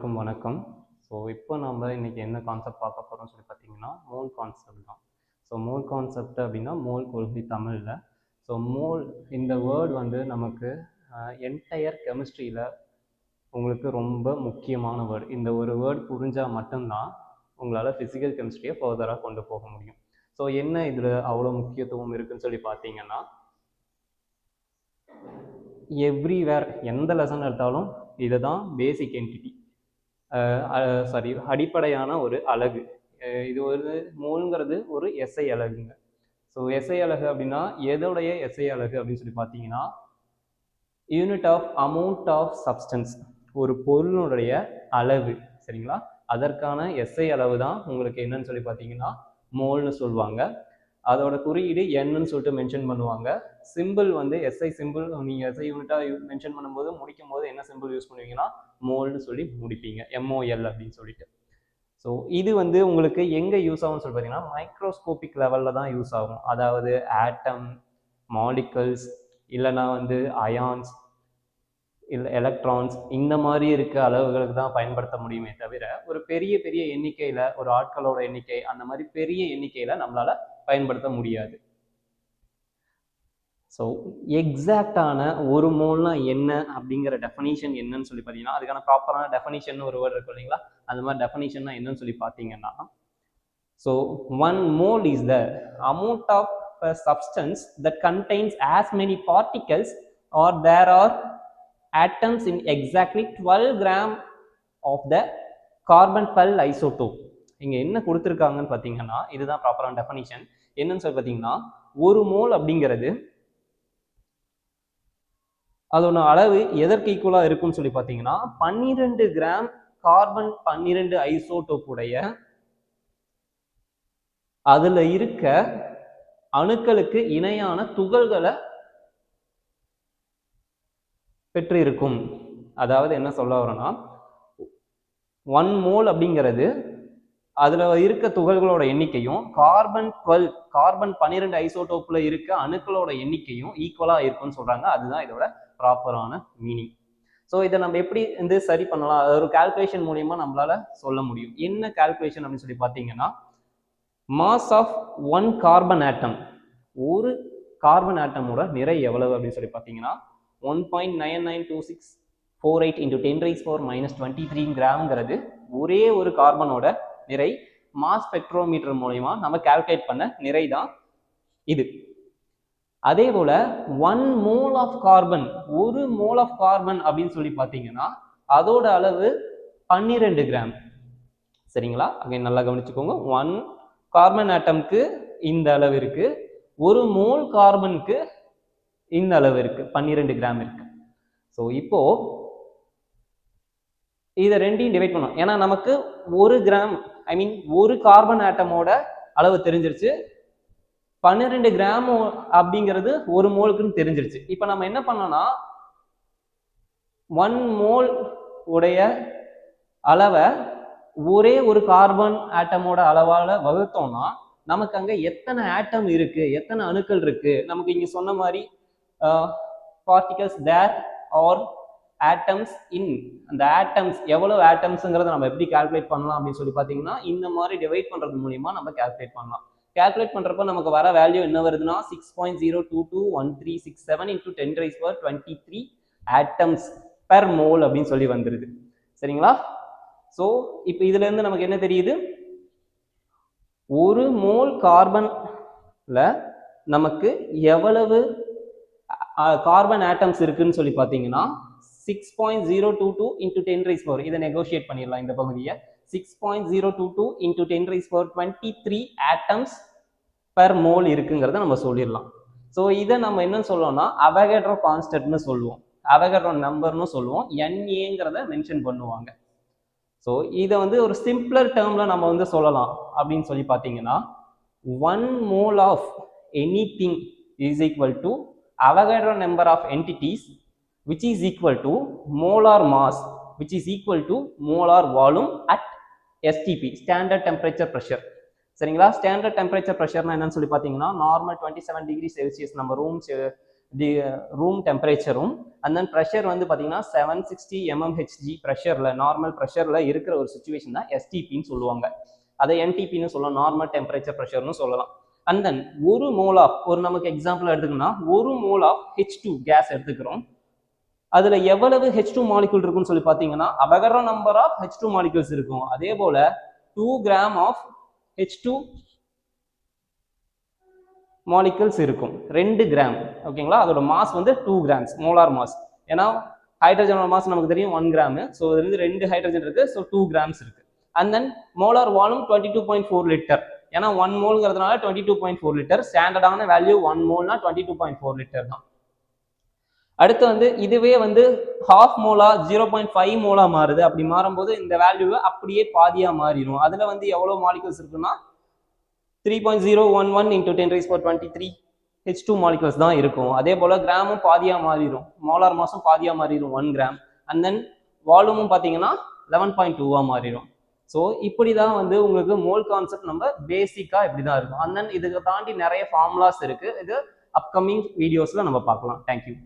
அனைவருக்கும் வணக்கம். ஸோ இப்போ நம்ம இன்னைக்கு என்ன கான்செப்ட் பார்க்க போகிறோம்னு சொல்லி பார்த்தீங்கன்னா மோல் கான்செப்ட் தான். ஸோ மோல் கான்செப்ட் அப்படின்னா மோல் கொள்கை தமிழில். ஸோ மோல் இந்த வேர்ட் வந்து நமக்கு என்டையர் கெமிஸ்ட்ரியில் உங்களுக்கு ரொம்ப முக்கியமான வேர்டு. இந்த ஒரு வேர்டு புரிஞ்சால் மட்டும்தான் உங்களால் ஃபிசிக்கல் கெமிஸ்ட்ரியை ஃபர்தராக கொண்டு போக முடியும். ஸோ என்ன இதில் அவ்வளோ முக்கியத்துவம் இருக்குன்னு சொல்லி பார்த்தீங்கன்னா, எவ்ரிவேர் எந்த லெசன் எடுத்தாலும் இதை தான் பேசிக் என்டிட்டி, அடிப்படையான ஒரு அலகு. இது ஒரு மோல்ங்கிறது ஒரு எஸ்ஐ அலகுங்க. ஸோ எஸ்ஐ அலகு அப்படின்னா எதோடைய எஸ்ஐ அலகு அப்படின்னு சொல்லி பார்த்தீங்கன்னா, unit of amount of substance, ஒரு பொருளுடைய அளவு. சரிங்களா? அதற்கான எஸ்ஐ அளவு தான் உங்களுக்கு என்னன்னு சொல்லி பார்த்தீங்கன்னா மோல்னு சொல்லுவாங்க. அதோட குறியீடு என்னன்னு சொல்லிட்டு மென்ஷன் பண்ணுவாங்க. சிம்பிள் வந்து எஸ்ஐ சிம்பிள். நீங்கள் எஸ்ஐ யூனிட்டாக மென்ஷன் பண்ணும்போது முடிக்கும் போது என்ன சிம்பிள் யூஸ் பண்ணுவீங்கன்னா மோல்னு சொல்லி முடிப்பீங்க, MOL அப்படின்னு சொல்லிட்டு. ஸோ இது வந்து உங்களுக்கு எங்கே யூஸ் ஆகும்னு சொல்லி பார்த்தீங்கன்னா மைக்ரோஸ்கோபிக் லெவலில் தான் யூஸ் ஆகும். அதாவது ஆட்டம், மாலிகல்ஸ், இல்லைனா வந்து அயான்ஸ், இல்லை எலக்ட்ரான்ஸ், இந்த மாதிரி இருக்க அளவுகளுக்கு தான் பயன்படுத்த முடியுமே தவிர ஒரு பெரிய பெரிய எண்ணிக்கையில், ஒரு ஆட்களோட எண்ணிக்கை அந்த மாதிரி பெரிய எண்ணிக்கையில் நம்மளால் பயன்படுத்த முடியாது. ஸோ எக்ஸாக்டான ஒரு மோல்னா என்ன அப்படிங்கிற டெஃபனிஷன் என்னன்னு சொல்லி பார்த்தீங்கன்னா, அதுக்கான ப்ராப்பரான டெஃபனிஷன் ஒரு வேர்டு இருக்கும் இல்லைங்களா? அந்த மாதிரி டெஃபனிஷன்னா என்னன்னு சொல்லி பார்த்தீங்கன்னா, so 1 mole is the amount of a substance that contains as many particles or there are atoms in exactly 12 gram of the carbon per isotope. இங்க என்ன கொடுத்துருக்காங்கன்னு பார்த்தீங்கன்னா, இதுதான் ப்ராப்பரான டெஃபனிஷன். என்னன்னு சொல்லி பார்த்தீங்கன்னா, ஒரு மோல் அப்படிங்கிறது அதோட அளவு எதற்கு ஈக்குவலா இருக்கும்னு சொல்லி பார்த்தீங்கன்னா 12 கிராம் கார்பன் 12 ஐசோடோப் உடைய அதுல இருக்க அணுக்களுக்கு இணையான துகள்களை பெற்று இருக்கும். அதாவது என்ன சொல்ல வரோம்னா, 1 மோல் அப்படிங்கிறது அதுல இருக்க துகள்களோட எண்ணிக்கையும் கார்பன் 12 ஐசோடோப்ல இருக்க அணுக்களோட எண்ணிக்கையும் ஈக்குவலா இருக்கும்னு சொல்றாங்க. அதுதான் இதோட ப்ராப்பரான மீனிங். ஸோ இதை நம்ம எப்படி வந்து சரி பண்ணலாம், ஒரு கால்குலேஷன் மூலியமா நம்மளால சொல்ல முடியும். என்ன கால்குலேஷன் அப்படின்னு சொல்லி பார்த்தீங்கன்னா, மாஸ் ஆஃப் 1 கார்பன் ஆட்டம், ஒரு கார்பன் ஆட்டமோட நிறை எவ்வளவு அப்படின்னு சொல்லி பார்த்தீங்கன்னா 1.992648 into 10⁻⁻23 கிராம்ங்கிறது ஒரே ஒரு கார்பனோட நிறை. மாஸ் ஸ்பெக்ட்ரோமீட்டர் மூலமா நம்ம கால்குலேட் பண்ண நிறை தான் இது. அதே போல 1 மோல் ஆஃப் கார்பன், ஒரு மோல் ஆஃப் கார்பன் அப்படின்னு சொல்லி பார்த்தீங்கன்னா அதோட அளவு 12 கிராம். சரிங்களா? அங்கே நல்லா கவனிச்சுக்கோங்க. 1 கார்பன் ஆட்டம்க்கு இந்த அளவு இருக்கு, ஒரு மோல் கார்பனுக்கு இந்த அளவு இருக்கு, 12 கிராம் இருக்கு. ஸோ இப்போ இதை ரெண்டையும் டிவைட் பண்ணோம். ஏன்னா நமக்கு ஒரு கிராம் ஒரு கார்பன் ஆட்டமோட அளவு தெரிஞ்சிருச்சு, 12 கிராம் அப்படிங்கிறது ஒரு மோலுக்குன்னு தெரிஞ்சிருச்சு. இப்போ நம்ம என்ன பண்ணோம்னா 1 மோல் உடைய அளவை ஒரே ஒரு கார்பன் ஆட்டமோட அளவால வகுத்தோம்னா நமக்கு அங்க எத்தனை ஆட்டம் இருக்கு, எத்தனை அணுக்கள் இருக்கு, நமக்கு இங்க சொன்ன மாதிரி particles there are atoms in, அந்த ஆட்டம்ஸ் எவ்வளவு ஆட்டம்ஸ்ங்கிறத நம்ம எப்படி கால்குலேட் பண்ணலாம் அப்படின்னு சொல்லி பார்த்தீங்கன்னா இந்த மாதிரி டிவைட் பண்றது மூலியமா நம்ம கால்குலேட் பண்ணலாம். கால்குலேட் பண்றப்ப நமக்கு வர வேல்யூ என்ன வருதுன்னா 6.0221367 into 10⁻23 ஆட்டம்ஸ் பெர் மோல் அப்படின்னு சொல்லி வந்துருது. சரிங்களா? ஸோ இப்போ இதுல இருந்து நமக்கு என்ன தெரியுது, ஒரு மோல் கார்பன்ல நமக்கு எவ்வளவு கார்பன் ஆட்டம்ஸ் இருக்குன்னு சொல்லி பார்த்தீங்கன்னா 6.022 into 10⁻, இதை நெகோஷியேட் பண்ணிடலாம் இந்த பகுதியை. 6.022 into 10⁻23 ஆட்டம்ஸ் பெர் மோல் இருக்குங்கிறத நம்ம சொல்லிடலாம். ஸோ இதை நம்ம என்ன சொல்லுவோம்னா அவகேட்ரோ கான்ஸ்டன்ட்னு சொல்லுவோம், அவகேட்ரோ நம்பர்னு சொல்லுவோம், NAங்கிறத மென்ஷன் பண்ணுவாங்க. ஸோ இதை வந்து ஒரு சிம்பிளர் டேர்ம்ல நம்ம வந்து சொல்லலாம். அப்படின்னு சொல்லி பார்த்தீங்கன்னா 1 mole of anything is equal to Avogadro number of entities which is equal to molar mass which is equal to molar volume at STP, standard temperature pressure. சரிங்களா? ஸ்டாண்டர்ட் டெம்பரேச்சர் ப்ரெஷர்னா என்னன்னு சொல்லி பார்த்தீங்கன்னா நார்மல் 27 டிகிரி செல்சியஸ் நம்ம room the room டெம்பரேச்சரும் and then pressure வந்து பார்த்தீங்கன்னா 760 mmHg ப்ரெஷரில் நார்மல் ப்ரெஷரில் இருக்கிற ஒரு சுச்சுவேஷன் தான் எஸ்டிபின்னு சொல்லுவாங்க. அதை என்டிபின்னு சொல்லலாம், நார்மல் டெம்பரேச்சர் ப்ரெஷர்னு சொல்லலாம். அண்ட் தென் ஒரு மோல் ஆஃப் ஒரு நமக்கு எக்ஸாம்பிள் எடுத்துக்கணும்னா ஒரு மோல் ஆஃப் H2 கேஸ் எடுத்துக்கிறோம். அதுல எவ்வளவு H2 மாலிகுல் இருக்குன்னு சொல்லி பார்த்தீங்கன்னா அவகரோ நம்பர் ஆஃப் H2 மாலிகுல்ஸ் இருக்கும். அதே போல 2 கிராம் ஆஃப் H2 மாலிகுல்ஸ் இருக்கும். 2 கிராம் ஓகேங்களா. அதோட மாஸ் வந்து 2 கிராம்ஸ் மோலார் மாஸ். ஏன்னா ஹைட்ரஜனோட மாஸ் நமக்கு தெரியும் 1 கிராம். ஸோ இதுல இருந்து 2 ஹைட்ரஜன் இருக்கு. ஸோ 2 கிராம்ஸ் இருக்கு. And then molar volume 22.4 litre. ஏன்னா 1 மோல்ங்கிறதுனால 22.4 லிட்டர். ஸ்டாண்டர்டான வேல்யூ 1 மோல்னா 22.4 லிட்டர் தான். அடுத்து வந்து இதுவே வந்து ஹாஃப் மோலா 0.5 மோலா மாறுது. அப்படி மாறும்போது இந்த வேல்யூ அப்படியே பாதியா மாறிடும். அதுல வந்து எவ்வளவு மாலிகுல்ஸ் இருக்குன்னா 3.011 into 10⁻23 H2 மாலிகுல்ஸ் தான் இருக்கும். அதே போல கிராமும் பாதியா மாறிடும், மோலார் மாசும் பாதியா மாறிடும் 1 கிராம். அண்ட் தென் வால்யூமும் பார்த்தீங்கன்னா 11.2 மாறிடும். ஸோ இப்படி தான் வந்து உங்களுக்கு மோல் கான்செப்ட் நம்ம பேசிக்காக இப்படி தான் இருக்கும். அண்ட் தென் இதுக்கு தாண்டி நிறைய ஃபார்முலாஸ் இருக்கு. இது அப்கமிங் வீடியோஸ்ல நம்ம பார்க்கலாம். தேங்க்யூ.